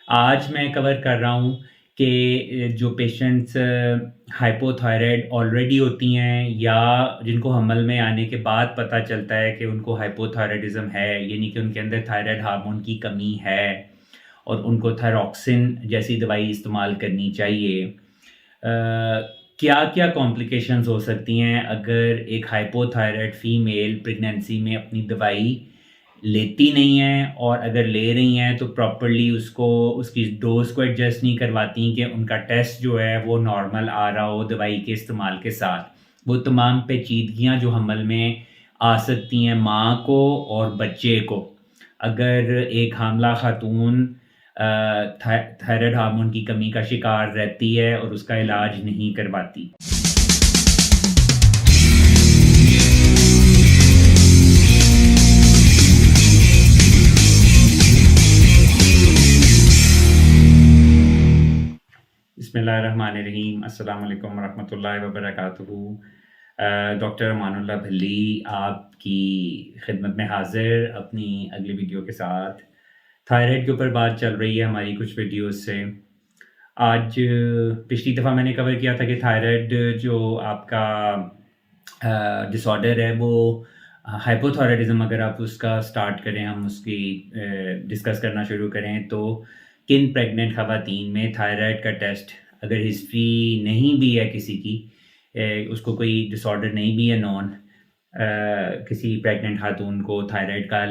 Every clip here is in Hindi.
आज मैं कवर कर रहा हूँ कि जो पेशेंट्स हाइपोथायराइड ऑलरेडी होती हैं या जिनको हमल में आने के बाद पता चलता है कि उनको हाइपोथायराइडिज़्म है, यानी कि उनके अंदर थायराइड हार्मोन की कमी है और उनको थायरॉक्सिन जैसी दवाई इस्तेमाल करनी चाहिए। क्या-क्या कॉम्प्लिकेशंस हो सकती हैं अगर एक हाइपोथायराइड फीमेल प्रेगनेंसी में अपनी दवाई लेती नहीं हैं, और अगर ले रही हैं तो प्रॉपर्ली उसको उसकी डोज़ को एडजस्ट नहीं करवाती कि उनका टेस्ट जो है वो नॉर्मल आ रहा हो दवाई के इस्तेमाल के साथ। वो तमाम पेचीदगियाँ जो हमल में आ सकती हैं माँ को और बच्चे को, अगर एक हामला खातून थायराइड हार्मोन की कमी का शिकार रहती है और उसका इलाज नहीं करवाती। बिस्मिल्लाहिर्रहमानिर्रहीम। अस्सलाम वालेकुम वरहमतुल्लाहि वबरकातुहू। डॉक्टर अमानुल्लाह भल्ली आपकी खिदमत में हाज़िर अपनी अगली वीडियो के साथ। थायराइड के ऊपर बात चल रही है हमारी कुछ वीडियोज़ से। आज पिछली दफ़ा मैंने कवर किया था कि थायराइड जो आपका डिसऑर्डर है वो हाइपोथायराइडिज़्म, अगर आप उसका स्टार्ट करें, हम उसकी डिस्कस करना शुरू करें तो किन प्रेग्नेंट ख़वातीन में थायराइड का टेस्ट, अगर हिस्ट्री नहीं भी है किसी की, उसको कोई डिसऑर्डर नहीं भी है नॉन, किसी प्रेग्नेंट खातून को थायराइड का,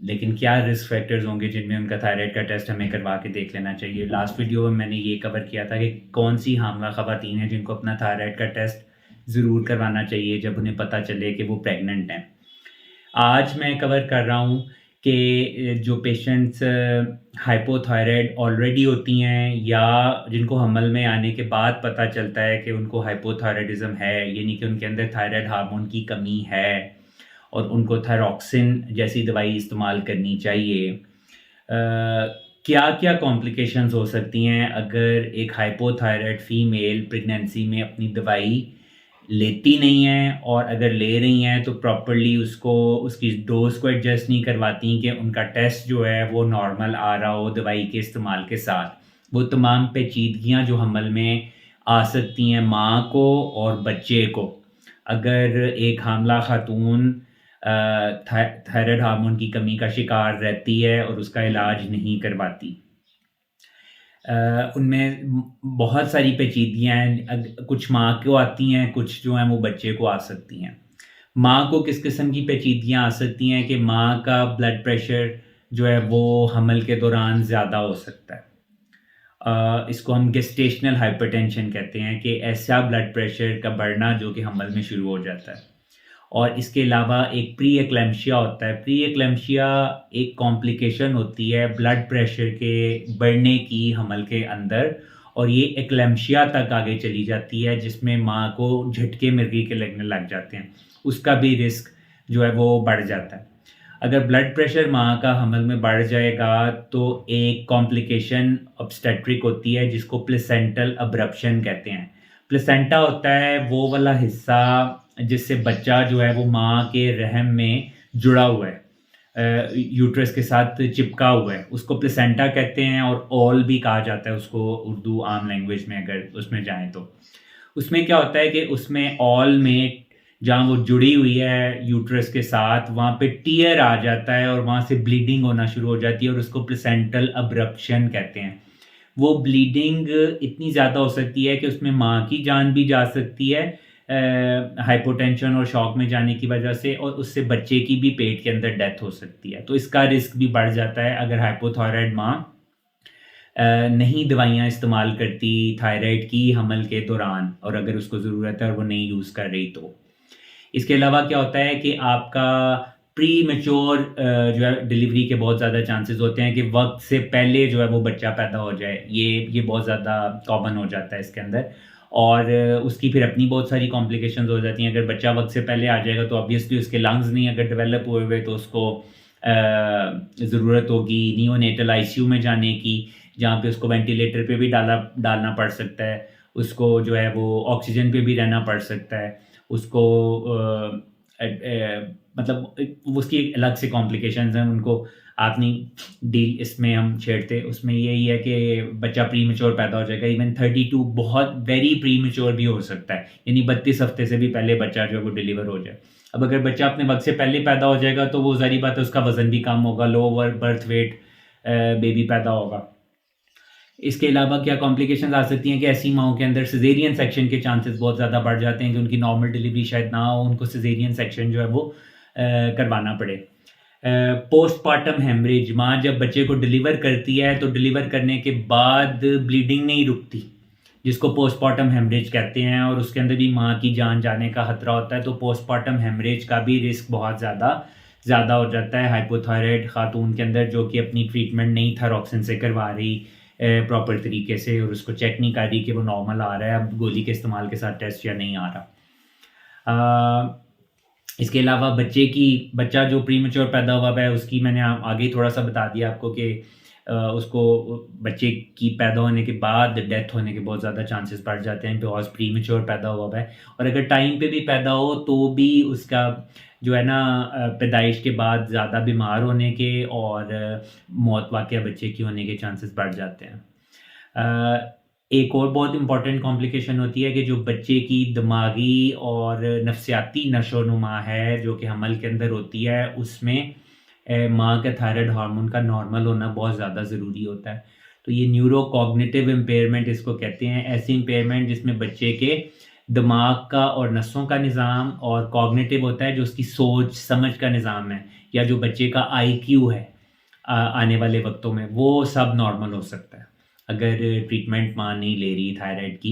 लेकिन क्या रिस्क फैक्टर्स होंगे जिनमें उनका थायराइड का टेस्ट हमें करवा के देख लेना चाहिए। लास्ट वीडियो में मैंने ये कवर किया था कि कौन सी हामला ख़वातीन हैं जिनको अपना थायराइड का टेस्ट ज़रूर करवाना चाहिए जब उन्हें पता चले कि वो प्रेग्नेंट हैं। आज मैं कवर कर रहा हूँ कि जो पेशेंट्स हाइपोथायराइड ऑलरेडी होती हैं या जिनको हमल में आने के बाद पता चलता है कि उनको हाइपोथायराइडिज़्म है, यानी कि उनके अंदर थायराइड हार्मोन की कमी है और उनको थायरॉक्सिन जैसी दवाई इस्तेमाल करनी चाहिए। क्या-क्या कॉम्प्लिकेशंस हो सकती हैं अगर एक हाइपोथायराइड फीमेल प्रेगनेंसी में अपनी दवाई लेती नहीं हैं, और अगर ले रही हैं तो प्रॉपर्ली उसको उसकी डोज़ को एडजस्ट नहीं करवाती कि उनका टेस्ट जो है वो नॉर्मल आ रहा हो दवाई के इस्तेमाल के साथ। वो तमाम पेचीदगियाँ जो हमल में आ सकती हैं माँ को और बच्चे को, अगर एक हामला खातून थायराइड हार्मोन की कमी का शिकार रहती है और उसका इलाज नहीं करवाती। उनमें बहुत सारी पेचीदगियाँ हैं, कुछ माँ को आती हैं, कुछ जो हैं वो बच्चे को आ सकती हैं। माँ को किस किस्म की पेचीदगियाँ आ सकती हैं कि माँ का ब्लड प्रेशर जो है वो हमल के दौरान ज़्यादा हो सकता है। इसको हम गेस्टेशनल हाइपरटेंशन कहते हैं, कि ऐसा ब्लड प्रेशर का बढ़ना जो कि हमल में शुरू हो जाता है। और इसके अलावा एक प्री एक्लैम्शिया होता है। प्री एक्लैम्शिया एक कॉम्प्लिकेशन होती है ब्लड प्रेशर के बढ़ने की हमल के अंदर, और ये एक्लैम्शिया तक आगे चली जाती है जिसमें माँ को झटके मिर्गी के लगने लग जाते हैं। उसका भी रिस्क जो है वो बढ़ जाता है। अगर ब्लड प्रेशर माँ का हमल में बढ़ जाएगा तो एक कॉम्प्लिकेशन ऑब्स्टेट्रिक होती है जिसको प्लेसेंटल अब्रप्शन कहते हैं। प्लेसेंटा होता है वो वाला हिस्सा जिससे बच्चा जो है वो माँ के रहम में जुड़ा हुआ है, यूट्रस के साथ चिपका हुआ है, उसको प्लेसेंटा कहते हैं, और ऑल भी कहा जाता है उसको उर्दू आम लैंग्वेज में अगर उसमें जाएँ तो। उसमें क्या होता है कि उसमें ऑल में जहाँ वो जुड़ी हुई है यूट्रस के साथ, वहाँ पे टियर आ जाता है और वहाँ से ब्लीडिंग होना शुरू हो जाती है, और उसको प्लेसेंटल अब्रप्शन कहते हैं। वो ब्लीडिंग इतनी ज़्यादा हो सकती है कि उसमें माँ की जान भी जा सकती है हाइपोटेंशन और शॉक में जाने की वजह से, और उससे बच्चे की भी पेट के अंदर डेथ हो सकती है। तो इसका रिस्क भी बढ़ जाता है अगर हाइपोथायराइड माँ नहीं दवाइयाँ इस्तेमाल करती थायराइड की हमल के दौरान, और अगर उसको ज़रूरत है और वो नहीं यूज़ कर रही तो। इसके अलावा क्या होता है कि आपका प्री मैच्योर जो है डिलीवरी के बहुत ज़्यादा चांसेस होते हैं कि वक्त से पहले जो है वो बच्चा पैदा हो जाए। ये बहुत ज़्यादा कॉमन हो जाता है इसके अंदर, और उसकी फिर अपनी बहुत सारी कॉम्प्लिकेशंस हो जाती हैं। अगर बच्चा वक्त से पहले आ जाएगा तो ऑब्वियसली उसके लंग्स नहीं अगर डेवलप हुए हुए तो उसको ज़रूरत होगी नियोनेटल आईसीयू में जाने की, जहाँ पे उसको वेंटिलेटर पे भी डालना पड़ सकता है, उसको जो है वो ऑक्सीजन पे भी रहना पड़ सकता है, उसको मतलब उसकी एक अलग से कॉम्प्लिकेशंस हैं, उनको आपने डील इसमें हम छेड़ते, उसमें यही है कि बच्चा प्रीमेच्योर पैदा हो जाएगा। इवन 32 बहुत वेरी प्रीमेच्योर भी हो सकता है, यानी 32 हफ्ते से भी पहले बच्चा जो है वो डिलीवर हो जाए। अब अगर बच्चा अपने वक्त से पहले पैदा हो जाएगा तो वो ज़ाहिर बात है उसका वज़न भी कम होगा, लो बर्थ वेट बेबी पैदा होगा। इसके अलावा क्या कॉम्प्लिकेशंस आ सकती हैं कि ऐसी माओं के अंदर सिजेरियन सेक्शन के चांसेस बहुत ज़्यादा बढ़ जाते हैं कि उनकी नॉर्मल डिलीवरी शायद ना हो, उनको सिजेरियन सेक्शन जो है वो करवाना पड़े। पोस्टपार्टम हेमरेज, माँ जब बच्चे को डिलीवर करती है तो डिलीवर करने के बाद ब्लीडिंग नहीं रुकती, जिसको पोस्टपार्टम हेमरेज कहते हैं, और उसके अंदर भी माँ की जान जाने का खतरा होता है। तो पोस्टपार्टम हेमरेज का भी रिस्क बहुत ज़्यादा हो जाता है हाइपोथायराइड खातून के अंदर, जो कि अपनी ट्रीटमेंट नहीं थायरॉक्सिन से करवा रही प्रॉपर तरीके से, और उसको चेक नहीं कर रही कि वो नॉर्मल आ रहा है अब गोली के इस्तेमाल के साथ टेस्ट या नहीं आ रहा। इसके अलावा बच्चा जो प्रीमेच्योर पैदा हुआ है उसकी मैंने आगे थोड़ा सा बता दिया आपको कि उसको बच्चे की पैदा होने के बाद डेथ होने के बहुत ज़्यादा चांसेस बढ़ जाते हैं बिकॉज प्रीमेच्योर पैदा हुआ है। और अगर टाइम पे भी पैदा हो तो भी उसका जो है ना पैदाइश के बाद ज़्यादा बीमार होने के और मौत वाक़या बच्चे की होने के चांसेस बढ़ जाते हैं। एक और बहुत इम्पॉर्टेंट कॉम्प्लिकेशन होती है कि जो बच्चे की दिमागी और नफसियाती नशोनुमा है जो कि हमल के अंदर होती है, उसमें माँ के थायराइड हार्मोन का नॉर्मल होना बहुत ज़्यादा ज़रूरी होता है। तो ये न्यूरो कॉग्निटिव इम्पेयरमेंट इसको कहते हैं, ऐसी इम्पेयरमेंट जिसमें बच्चे के दिमाग का और नसों का निज़ाम, और कॉग्निटिव होता है जो उसकी सोच समझ का निज़ाम है, या जो बच्चे का IQ है आने वाले वक्तों में, वो सब नॉर्मल हो सकता है अगर ट्रीटमेंट माँ नहीं ले रही थायराइड की,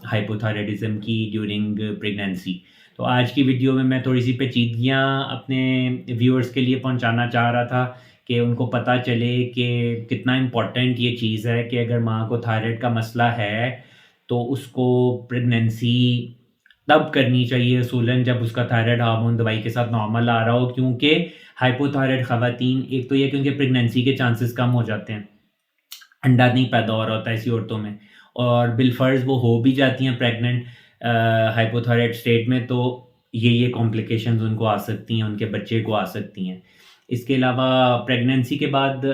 हाइपोथायराइडिज्म की ड्यूरिंग प्रेगनेंसी। तो आज की वीडियो में मैं थोड़ी सी पेचीदगियाँ अपने व्यूअर्स के लिए पहुंचाना चाह रहा था कि उनको पता चले कि कितना इम्पोर्टेंट ये चीज़ है कि अगर माँ को थायराइड का मसला है तो उसको प्रेगनेंसी तब करनी चाहिए असूलन जब उसका थायराइड हार्मोन दवाई के साथ नॉर्मल आ रहा हो, क्योंकि हाइपोथायराइड ख़वातीन, एक तो ये क्योंकि प्रेगनेंसी के चांसेस कम हो जाते हैं, अंडा नहीं पैदा हो रहा होता है ऐसी औरतों में, और बिलफर्ज वो हो भी जाती हैं प्रेग्नेंट हाइपोथायराइड स्टेट में, तो ये कॉम्प्लिकेशंस उनको आ सकती हैं, उनके बच्चे को आ सकती हैं। इसके अलावा प्रेगनेंसी के बाद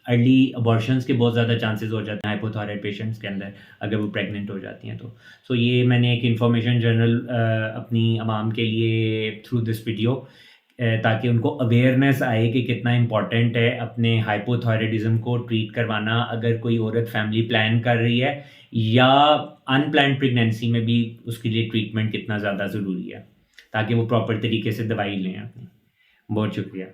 अर्ली अबॉर्शंस के बहुत ज़्यादा चांसेस हो जाते हैं हाइपोथायराइड पेशेंट्स के अंदर अगर वो प्रेग्नेंट हो जाती हैं तो। सो ये मैंने एक इन्फॉर्मेशन जनरल अपनी आवाम के लिए थ्रू दिस वीडियो, ताकि उनको अवेयरनेस आए कि कितना इम्पॉर्टेंट है अपने हाइपोथायराइडिज्म को ट्रीट करवाना अगर कोई औरत फैमिली प्लान कर रही है, या अनप्लान्ड प्रेगनेंसी में भी उसके लिए ट्रीटमेंट कितना ज़्यादा ज़रूरी है ताकि वो प्रॉपर तरीके से दवाई लें अपनी। बहुत शुक्रिया।